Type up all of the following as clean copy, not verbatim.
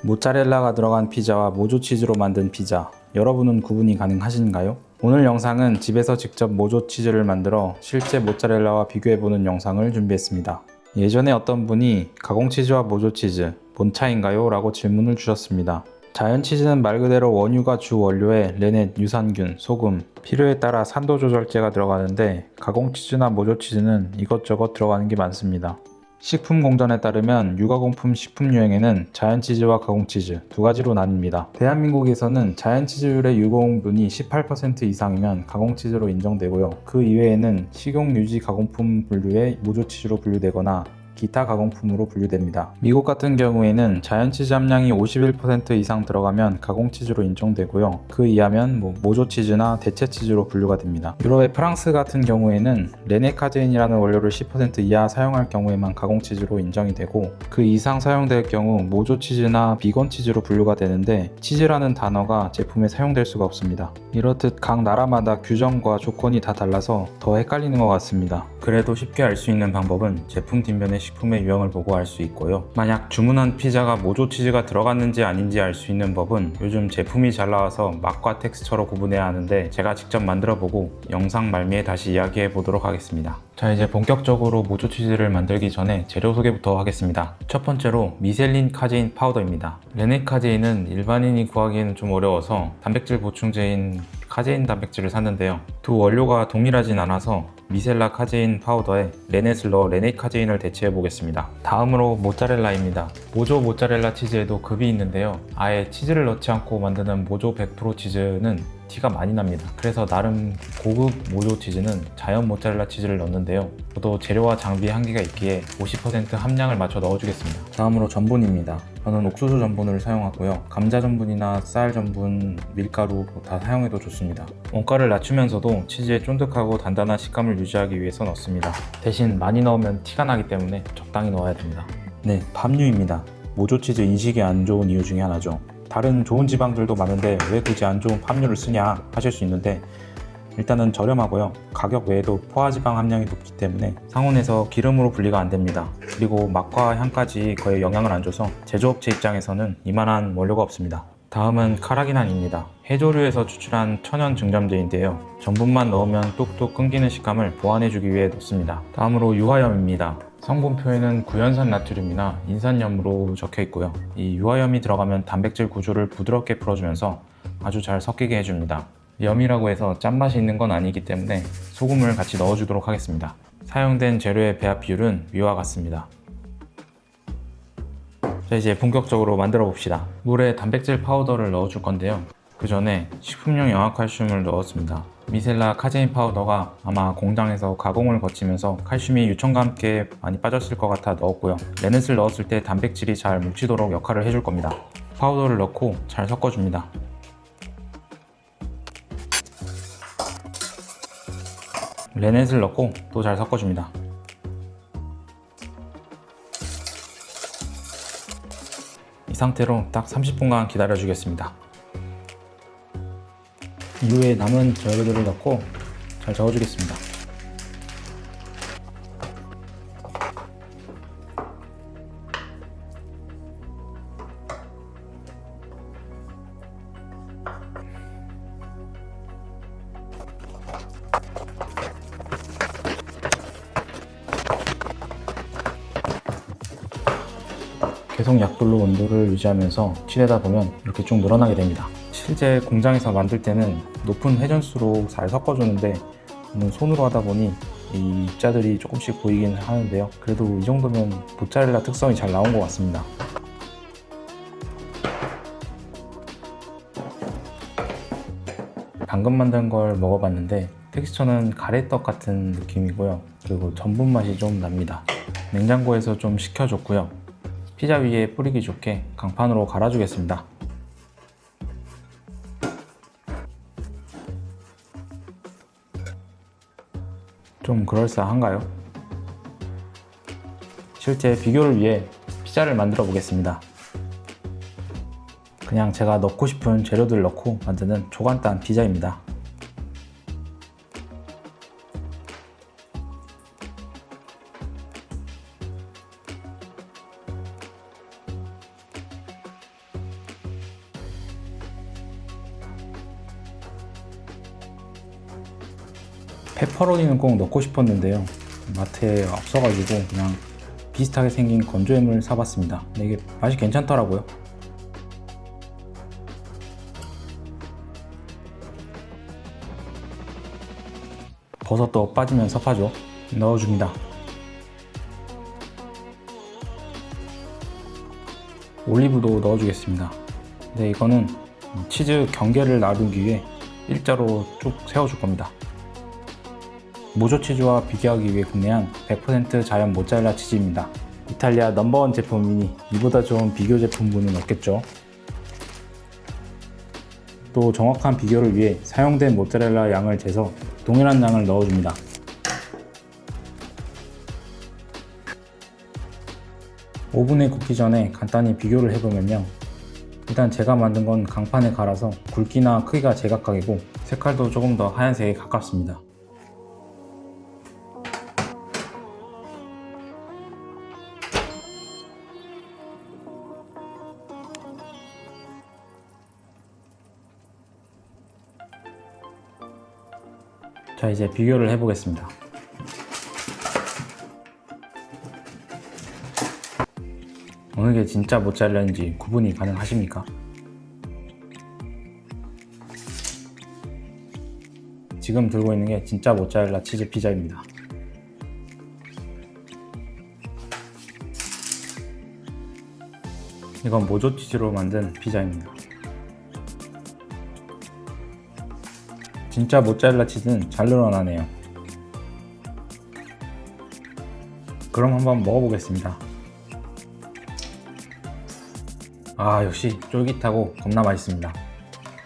모짜렐라가 들어간 피자와 모조치즈로 만든 피자, 여러분은 구분이 가능하신가요? 오늘 영상은 집에서 직접 모조치즈를 만들어 실제 모짜렐라와 비교해보는 영상을 준비했습니다. 예전에 어떤 분이 가공치즈와 모조치즈, 뭔 차인가요? 라고 질문을 주셨습니다. 자연치즈는 말 그대로 원유가 주 원료에 레넷, 유산균, 소금, 필요에 따라 산도 조절제가 들어가는데 가공치즈나 모조치즈는 이것저것 들어가는 게 많습니다. 식품공단에 따르면 유가공품 식품유형에는 자연치즈와 가공치즈 두 가지로 나뉩니다. 대한민국에서는 자연치즈율의 유가공분이 18% 이상이면 가공치즈로 인정되고요. 그 이외에는 식용유지 가공품 분류의 모조치즈로 분류되거나 기타 가공품으로 분류됩니다. 미국 같은 경우에는 자연치즈 함량이 51% 이상 들어가면 가공치즈로 인정되고요. 그 이하면 모조치즈나 대체치즈로 분류가 됩니다. 유럽의 프랑스 같은 경우에는 레네카제인이라는 원료를 10% 이하 사용할 경우에만 가공치즈로 인정이 되고 그 이상 사용될 경우 모조치즈나 비건치즈로 분류가 되는데 치즈라는 단어가 제품에 사용될 수가 없습니다. 이렇듯 각 나라마다 규정과 조건이 다 달라서 더 헷갈리는 것 같습니다. 그래도 쉽게 알 수 있는 방법은 제품 뒷면의 식품의 유형을 보고 알 수 있고요. 만약 주문한 피자가 모조치즈가 들어갔는지 아닌지 알 수 있는 법은 요즘 제품이 잘 나와서 맛과 텍스처로 구분해야 하는데 제가 직접 만들어 보고 영상 말미에 다시 이야기해 보도록 하겠습니다. 자, 이제 본격적으로 모조치즈를 만들기 전에 재료 소개부터 하겠습니다. 첫 번째로 미셀린 카제인 파우더입니다. 레네 카제인은 일반인이 구하기에는 좀 어려워서 단백질 보충제인 카제인 단백질을 샀는데요. 두 원료가 동일하진 않아서 미셀라 카제인 파우더에 레넷을 넣어 레네 카제인을 대체해 보겠습니다. 다음으로 모짜렐라입니다. 모조 모짜렐라 치즈에도 급이 있는데요. 아예 치즈를 넣지 않고 만드는 모조 100% 치즈는 티가 많이 납니다. 그래서 나름 고급 모조 치즈는 자연 모짜렐라 치즈를 넣는데요. 저도 재료와 장비에 한계가 있기에 50% 함량을 맞춰 넣어주겠습니다. 다음으로 전분입니다. 저는 옥수수 전분을 사용하고요. 감자 전분이나 쌀 전분, 밀가루 다 사용해도 좋습니다. 원가를 낮추면서도 치즈의 쫀득하고 단단한 식감을 유지하기 위해서 넣습니다. 대신 많이 넣으면 티가 나기 때문에 적당히 넣어야 됩니다. 네, 팜유입니다. 모조치즈 인식이 안 좋은 이유 중에 하나죠. 다른 좋은 지방들도 많은데 왜 굳이 안 좋은 팜유를 쓰냐 하실 수 있는데 일단은 저렴하고요. 가격 외에도 포화지방 함량이 높기 때문에 상온에서 기름으로 분리가 안 됩니다. 그리고 맛과 향까지 거의 영향을 안 줘서 제조업체 입장에서는 이만한 원료가 없습니다. 다음은 카라기난입니다. 해조류에서 추출한 천연 증점제인데요. 전분만 넣으면 뚝뚝 끊기는 식감을 보완해주기 위해 넣습니다. 다음으로 유화염입니다. 성분표에는 구연산 나트륨이나 인산염으로 적혀 있고요. 이 유화염이 들어가면 단백질 구조를 부드럽게 풀어주면서 아주 잘 섞이게 해줍니다. 염이라고 해서 짠맛이 있는 건 아니기 때문에 소금을 같이 넣어주도록 하겠습니다. 사용된 재료의 배합 비율은 위와 같습니다. 자, 이제 본격적으로 만들어 봅시다. 물에 단백질 파우더를 넣어줄 건데요. 그 전에 식품용 영양칼슘을 넣었습니다. 미셀라 카제인 파우더가 아마 공장에서 가공을 거치면서 칼슘이 유청과 함께 많이 빠졌을 것 같아 넣었고요. 레넷을 넣었을 때 단백질이 잘 뭉치도록 역할을 해줄 겁니다. 파우더를 넣고 잘 섞어줍니다. 레넷을 넣고 또 잘 섞어줍니다. 이 상태로 딱 30분간 기다려 주겠습니다. 이후에 남은 재료들을 넣고 잘 저어주겠습니다. 계속 약불로 온도를 유지하면서 치대다 보면 이렇게 쭉 늘어나게 됩니다. 실제 공장에서 만들 때는 높은 회전수로 잘 섞어주는데 저는 손으로 하다 보니 이 입자들이 조금씩 보이긴 하는데요. 그래도 이 정도면 모짜렐라 특성이 잘 나온 것 같습니다. 방금 만든 걸 먹어봤는데 텍스처는 가래떡 같은 느낌이고요. 그리고 전분 맛이 좀 납니다. 냉장고에서 좀 식혀줬고요. 피자 위에 뿌리기 좋게 강판으로 갈아주겠습니다. 좀 그럴싸한가요? 실제 비교를 위해 피자를 만들어 보겠습니다. 그냥 제가 넣고 싶은 재료들 넣고 만드는 초간단 피자입니다. 페퍼로니는 꼭 넣고 싶었는데요. 마트에 없어가지고 그냥 비슷하게 생긴 건조햄을 사봤습니다. 근데 이게 맛이 괜찮더라고요. 버섯도 빠지면 섭하죠. 넣어줍니다. 올리브도 넣어주겠습니다. 근데 이거는 치즈 경계를 놔두기 위해 일자로 쭉 세워줄 겁니다. 모조 치즈와 비교하기 위해 구매한 100% 자연 모짜렐라 치즈입니다. 이탈리아 넘버원 제품이니 이보다 좋은 비교 제품군은 없겠죠. 또 정확한 비교를 위해 사용된 모짜렐라 양을 재서 동일한 양을 넣어줍니다. 오븐에 굽기 전에 간단히 비교를 해보면요. 일단 제가 만든 건 강판에 갈아서 굵기나 크기가 제각각이고 색깔도 조금 더 하얀색에 가깝습니다. 자, 이제 비교를 해보겠습니다. 어느 게 진짜 모짜렐라인지 구분이 가능하십니까? 지금 들고 있는 게 진짜 모짜렐라 치즈 피자입니다. 이건 모조 치즈로 만든 피자입니다. 진짜 모짜렐라 치즈는 잘 늘어나네요. 그럼 한번 먹어보겠습니다. 역시 쫄깃하고 겁나 맛있습니다.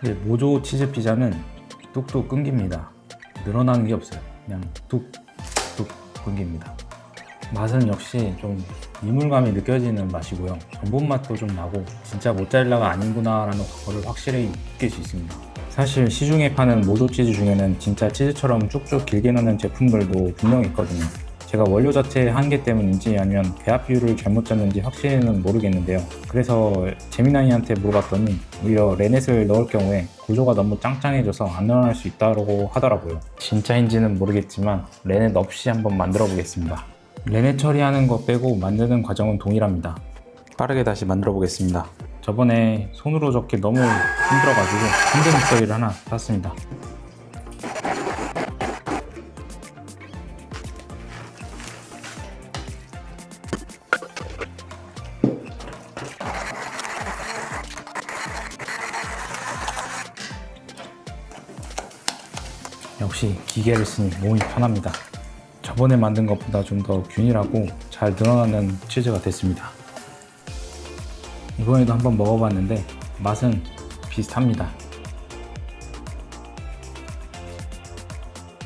근데 모조 치즈 피자는 뚝뚝 끊깁니다. 늘어나는 게 없어요. 그냥 뚝뚝 끊깁니다. 맛은 역시 좀 이물감이 느껴지는 맛이고요. 전분 맛도 좀 나고 진짜 모짜렐라가 아닌구나 라는 거를 확실히 느낄 수 있습니다. 사실 시중에 파는 모조 치즈 중에는 진짜 치즈처럼 쭉쭉 길게 나는 제품들도 분명히 있거든요. 제가 원료 자체의 한계 때문인지 아니면 배합 비율을 잘못 짰는지 확실히는 모르겠는데요. 그래서 재미나이한테 물어봤더니 오히려 레넷을 넣을 경우에 구조가 너무 짱짱해져서 안 늘어날 수 있다고 하더라고요. 진짜인지는 모르겠지만 레넷 없이 한번 만들어 보겠습니다. 레넷 처리하는 거 빼고 만드는 과정은 동일합니다. 빠르게 다시 만들어 보겠습니다. 저번에 손으로 접기 너무 힘들어가지고 핸드 믹서기를 하나 샀습니다. 역시 기계를 쓰니 몸이 편합니다. 저번에 만든 것보다 좀 더 균일하고 잘 늘어나는 치즈가 됐습니다. 이번에도 한번 먹어봤는데 맛은 비슷합니다.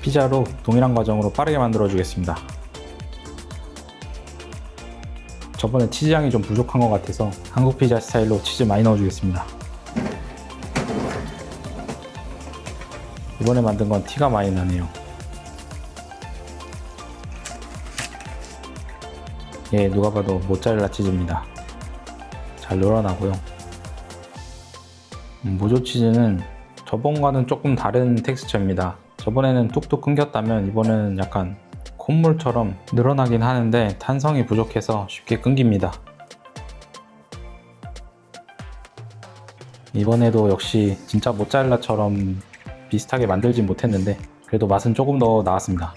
피자로 동일한 과정으로 빠르게 만들어 주겠습니다. 저번에 치즈 양이 좀 부족한 것 같아서 한국 피자 스타일로 치즈 많이 넣어 주겠습니다. 이번에 만든 건 티가 많이 나네요. 누가 봐도 모짜렐라 치즈입니다. 잘 늘어나고요. 모조 치즈는 저번과는 조금 다른 텍스처입니다. 저번에는 뚝뚝 끊겼다면 이번에는 약간 콧물처럼 늘어나긴 하는데 탄성이 부족해서 쉽게 끊깁니다. 이번에도 역시 진짜 모짜렐라처럼 비슷하게 만들진 못했는데 그래도 맛은 조금 더 나았습니다.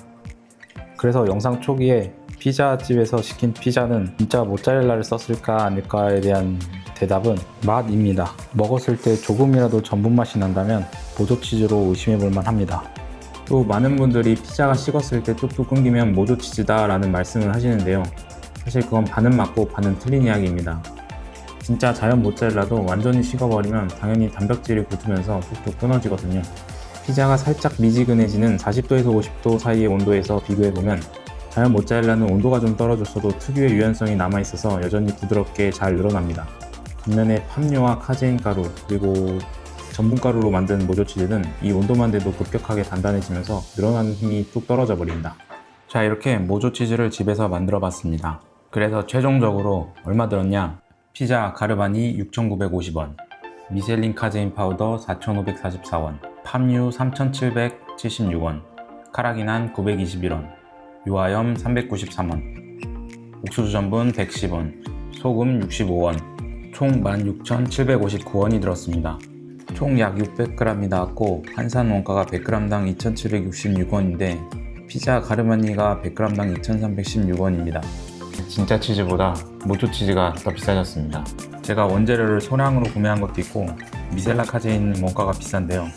그래서 영상 초기에 피자집에서 시킨 피자는 진짜 모짜렐라를 썼을까 아닐까에 대한 대답은 맛입니다. 먹었을 때 조금이라도 전분 맛이 난다면 모조 치즈로 의심해 볼 만합니다. 또 많은 분들이 피자가 식었을 때 뚝뚝 끊기면 모조 치즈다 라는 말씀을 하시는데요. 사실 그건 반은 맞고 반은 틀린 이야기입니다. 진짜 자연 모짜렐라도 완전히 식어버리면 당연히 단백질이 붙으면서 뚝뚝 끊어지거든요. 피자가 살짝 미지근해지는 40도에서 50도 사이의 온도에서 비교해보면 자연 모짜렐라는 온도가 좀 떨어졌어도 특유의 유연성이 남아있어서 여전히 부드럽게 잘 늘어납니다. 반면에 팜유와 카제인 가루 그리고 전분가루로 만든 모조 치즈는 이 온도만 돼도 급격하게 단단해지면서 늘어나는 힘이 뚝 떨어져 버립니다. 자, 이렇게 모조 치즈를 집에서 만들어 봤습니다. 그래서 최종적으로 얼마 들었냐? 피자 가르바니 6,950원, 미셀린 카제인 파우더 4,544원, 팜유 3,776원, 카라기난 921원, 유화염 393원, 옥수수 전분 110원, 소금 65원, 총 16,759원이 들었습니다. 총 약 600g이 나왔고 환산 원가가 100g당 2,766원인데 피자 가르마니가 100g당 2,316원입니다. 진짜 치즈보다 모조 치즈가 더 비싸졌습니다. 제가 원재료를 소량으로 구매한 것도 있고 미셀라 카제인 원가가 비싼데요.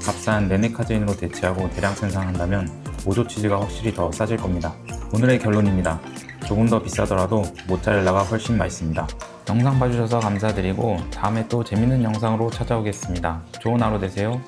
값싼 네네 카제인으로 대체하고 대량 생산한다면 모조 치즈가 확실히 더 싸질 겁니다. 오늘의 결론입니다. 조금 더 비싸더라도 모짜렐라가 훨씬 맛있습니다. 영상 봐주셔서 감사드리고 다음에 또 재밌는 영상으로 찾아오겠습니다. 좋은 하루 되세요.